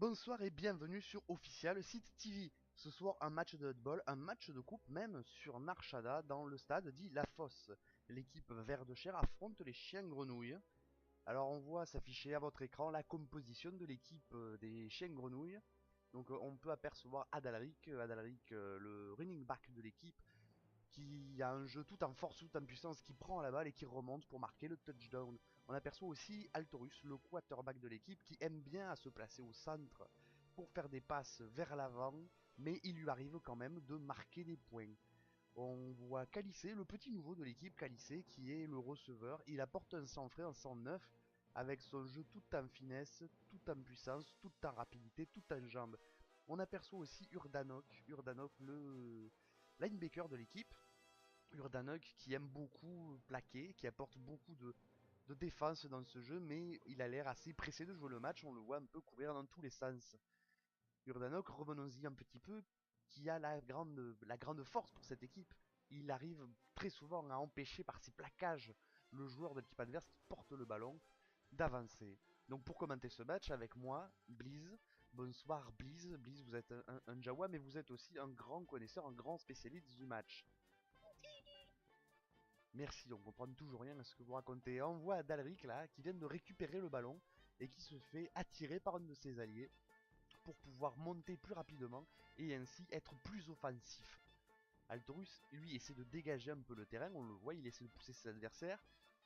Bonsoir et bienvenue sur Official Site TV. Ce soir, un match de handball, un match de coupe même sur Narchada dans le stade dit La Fosse. L'équipe vert de chair affronte les chiens grenouilles. Alors on voit s'afficher à votre écran la composition de l'équipe des chiens grenouilles. Donc on peut apercevoir Adalric, le running back de l'équipe, qui a un jeu tout en force, tout en puissance, qui prend la balle et qui remonte pour marquer le touchdown. On aperçoit aussi Altorus, le quarterback de l'équipe, qui aime bien à se placer au centre pour faire des passes vers l'avant, mais il lui arrive quand même de marquer des points. On voit Calissé, le petit nouveau de l'équipe, Calissé, qui est le receveur. Il apporte un sang frais, un sang neuf, avec son jeu tout en finesse, tout en puissance, tout en rapidité, tout en jambes. On aperçoit aussi Urdanok, le linebacker de l'équipe. Urdanok qui aime beaucoup plaquer, qui apporte beaucoup de défense dans ce jeu, mais il a l'air assez pressé de jouer le match, on le voit un peu courir dans tous les sens. Urdanok, revenons-y un petit peu, qui a la grande force pour cette équipe. Il arrive très souvent à empêcher par ses plaquages le joueur de l'équipe adverse qui porte le ballon d'avancer. Donc pour commenter ce match avec moi, Blizz. Bonsoir Blizz. Blizz, vous êtes un Jawa, mais vous êtes aussi un grand connaisseur, un grand spécialiste du match. Merci, on comprend toujours rien à ce que vous racontez. On voit Dalric là, qui vient de récupérer le ballon et qui se fait attirer par un de ses alliés pour pouvoir monter plus rapidement et ainsi être plus offensif. Altorus, lui, essaie de dégager un peu le terrain, on le voit, il essaie de pousser ses adversaires,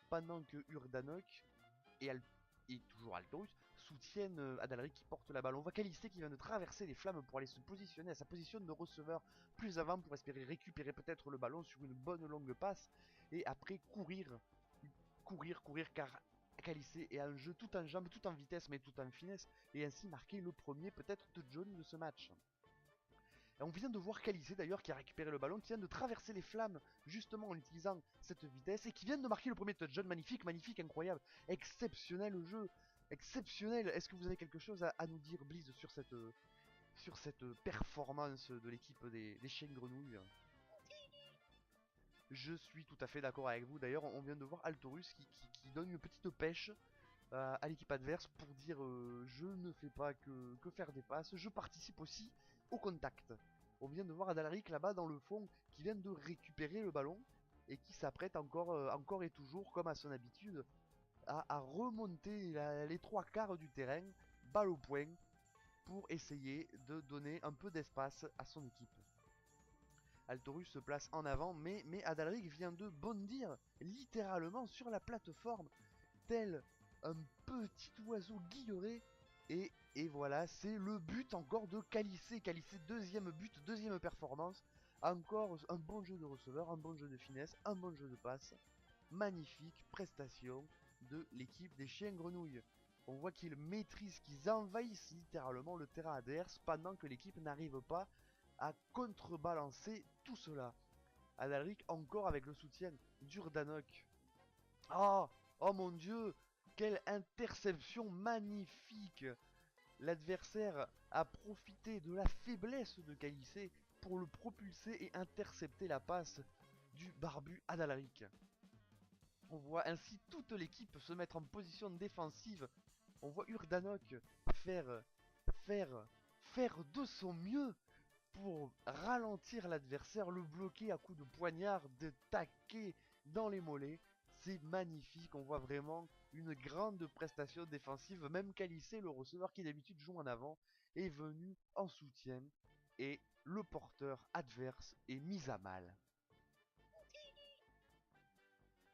pendant que Urdanok et toujours Altorus soutiennent Adalric qui porte la balle. On voit Calissé qui vient de traverser les flammes pour aller se positionner à sa position de receveur plus avant pour espérer récupérer peut-être le ballon sur une bonne longue passe et après courir car Calissé est un jeu tout en jambes, tout en vitesse mais tout en finesse et ainsi marquer le premier peut-être touchdown de ce match. Et on vient de voir Calissé d'ailleurs qui a récupéré le ballon, qui vient de traverser les flammes justement en utilisant cette vitesse et qui vient de marquer le premier touchdown. Magnifique, magnifique, incroyable, exceptionnel le jeu, exceptionnel. Est-ce que vous avez quelque chose à nous dire, Blizz, sur cette performance de l'équipe des chiens grenouilles? Je suis tout à fait d'accord avec vous. D'ailleurs, on vient de voir Altorus qui donne une petite pêche à l'équipe adverse pour dire je ne fais pas que faire des passes, je participe aussi au contact. On vient de voir Adalric là-bas dans le fond qui vient de récupérer le ballon et qui s'apprête encore et toujours, comme à son habitude, à remonter les trois quarts du terrain, balle au point, pour essayer de donner un peu d'espace à son équipe. Altorus se place en avant, mais Adalric vient de bondir littéralement sur la plateforme, tel un petit oiseau guilleret. Et voilà, c'est le but encore de Calissé. Calissé, deuxième but, deuxième performance. Encore un bon jeu de receveur, un bon jeu de finesse, un bon jeu de passe. Magnifique prestation de l'équipe des chiens grenouilles. On voit qu'ils maîtrisent, qu'ils envahissent littéralement le terrain adverse pendant que l'équipe n'arrive pas à contrebalancer tout cela. Adalric encore avec le soutien d'Urdanok. Oh, oh mon dieu, quelle interception magnifique! L'adversaire a profité de la faiblesse de Calissé pour le propulser et intercepter la passe du barbu Adalric. On voit ainsi toute l'équipe se mettre en position défensive. On voit Urdanok faire, faire de son mieux pour ralentir l'adversaire, le bloquer à coups de poignard, de taquer dans les mollets. C'est magnifique, on voit vraiment une grande prestation défensive. Même Calissé, le receveur qui d'habitude joue en avant, est venu en soutien et le porteur adverse est mis à mal.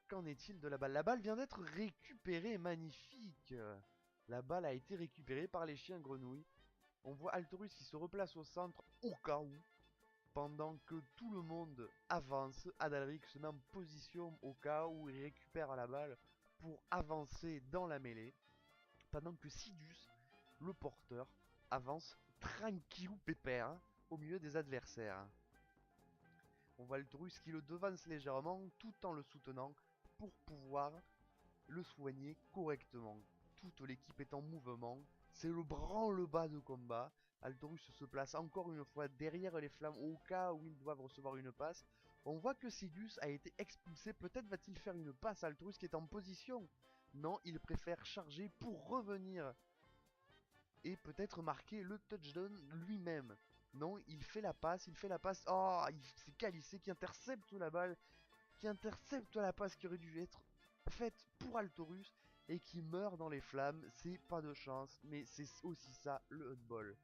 Qu'en est-il de la balle? La balle vient d'être récupérée, magnifique. La balle a été récupérée par les chiens grenouilles. On voit Altorus qui se replace au centre au cas où. Pendant que tout le monde avance, Adalric se met en position au cas où il récupère la balle pour avancer dans la mêlée. Pendant que Sidus, le porteur, avance tranquillou pépère au milieu des adversaires. On voit Altorus qui le devance légèrement tout en le soutenant pour pouvoir le soigner correctement. Toute l'équipe est en mouvement. C'est le branle-bas de combat. Altorus se place encore une fois derrière les flammes au cas où ils doivent recevoir une passe. On voit que Sidus a été expulsé. Peut-être va-t-il faire une passe à Altorus qui est en position. Non, il préfère charger pour revenir et peut-être marquer le touchdown lui-même. Non, il fait la passe, oh, c'est Calissé qui intercepte la balle, qui intercepte la passe qui aurait dû être faite pour Altorus et qui meurt dans les flammes. C'est pas de chance, mais c'est aussi ça le handball.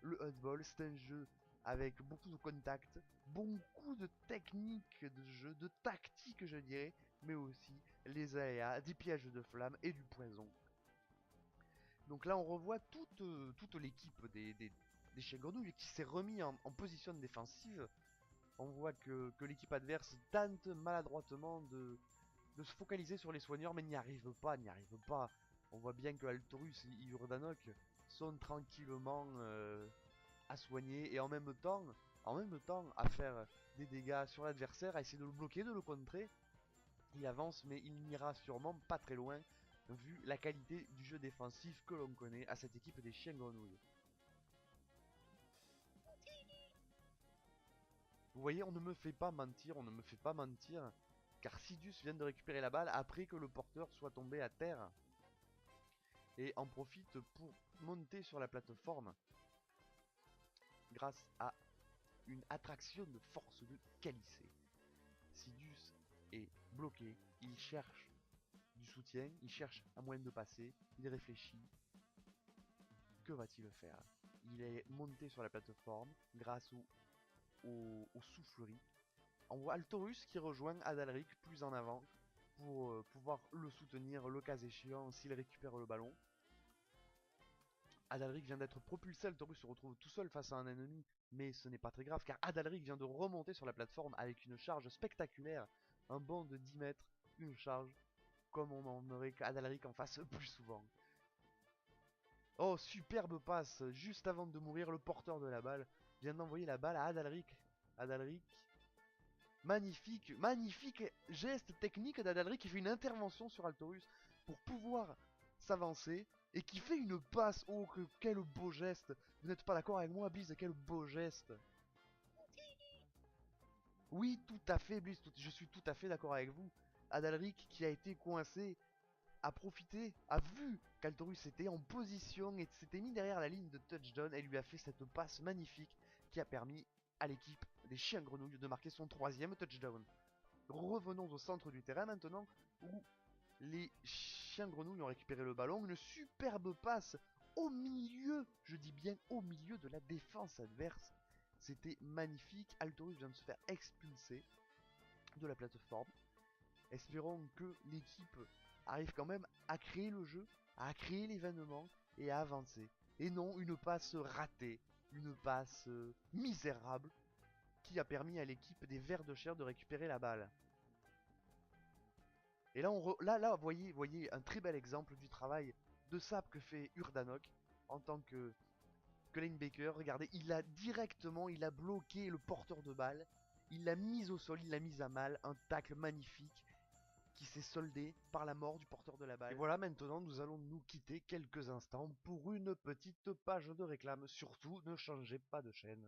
Le handball, c'est un jeu avec beaucoup de contact, beaucoup de techniques de jeu, de tactique je dirais, mais aussi les aléas, des pièges de flammes et du poison. Donc là on revoit toute l'équipe des chiens grenouilles qui s'est remis en position défensive. On voit que l'équipe adverse tente maladroitement de se focaliser sur les soigneurs, mais n'y arrive pas, n'y arrive pas. On voit bien que Altorus et Urdanok sont tranquillement à soigner et en même temps à faire des dégâts sur l'adversaire, à essayer de le bloquer, de le contrer. Il avance, mais il n'ira sûrement pas très loin, vu la qualité du jeu défensif que l'on connaît à cette équipe des chiens grenouilles. Vous voyez, on ne me fait pas mentir, on ne me fait pas mentir, car Sidus vient de récupérer la balle après que le porteur soit tombé à terre, et en profite pour monter sur la plateforme, grâce à une attraction de force de Calissé. Sidus est bloqué, il cherche du soutien, il cherche un moyen de passer, il réfléchit. Que va-t-il faire? Il est monté sur la plateforme grâce aux souffleries. On voit Altorus qui rejoint Adalric plus en avant pour pouvoir le soutenir le cas échéant s'il récupère le ballon. Adalric vient d'être propulsé, Altorus se retrouve tout seul face à un ennemi, mais ce n'est pas très grave car Adalric vient de remonter sur la plateforme avec une charge spectaculaire, un bond de 10 mètres, une charge comme on en aurait qu'Adalric en face plus souvent. Oh, superbe passe, juste avant de mourir, le porteur de la balle vient d'envoyer la balle à Adalric. Adalric, magnifique, magnifique geste technique d'Adalric qui fait une intervention sur Altorus pour pouvoir s'avancer et qui fait une passe. Oh, quel beau geste. Vous n'êtes pas d'accord avec moi, Blizz? Quel beau geste. Oui, tout à fait, Blizz, je suis tout à fait d'accord avec vous. Adalric qui a été coincé a profité, a vu qu'Altorus était en position et s'était mis derrière la ligne de touchdown et lui a fait cette passe magnifique qui a permis à l'équipe des chiens grenouilles de marquer son 3e touchdown. Revenons au centre du terrain maintenant où les chiens grenouilles ont récupéré le ballon. Une superbe passe au milieu, je dis bien au milieu de la défense adverse. C'était magnifique. Altorus vient de se faire expulser de la plateforme. Espérons que l'équipe arrive quand même à créer le jeu, à créer l'événement et à avancer. Et non une passe ratée, une passe misérable qui a permis à l'équipe des Vers de Chair de récupérer la balle. Et là, voyez un très bel exemple du travail de sap que fait Urdanok en tant que linebacker. Regardez, il a bloqué le porteur de balle, il l'a mis au sol, il l'a mis à mal, un tacle magnifique qui s'est soldé par la mort du porteur de la balle. Et voilà, maintenant nous allons nous quitter quelques instants pour une petite page de réclame. Surtout, ne changez pas de chaîne.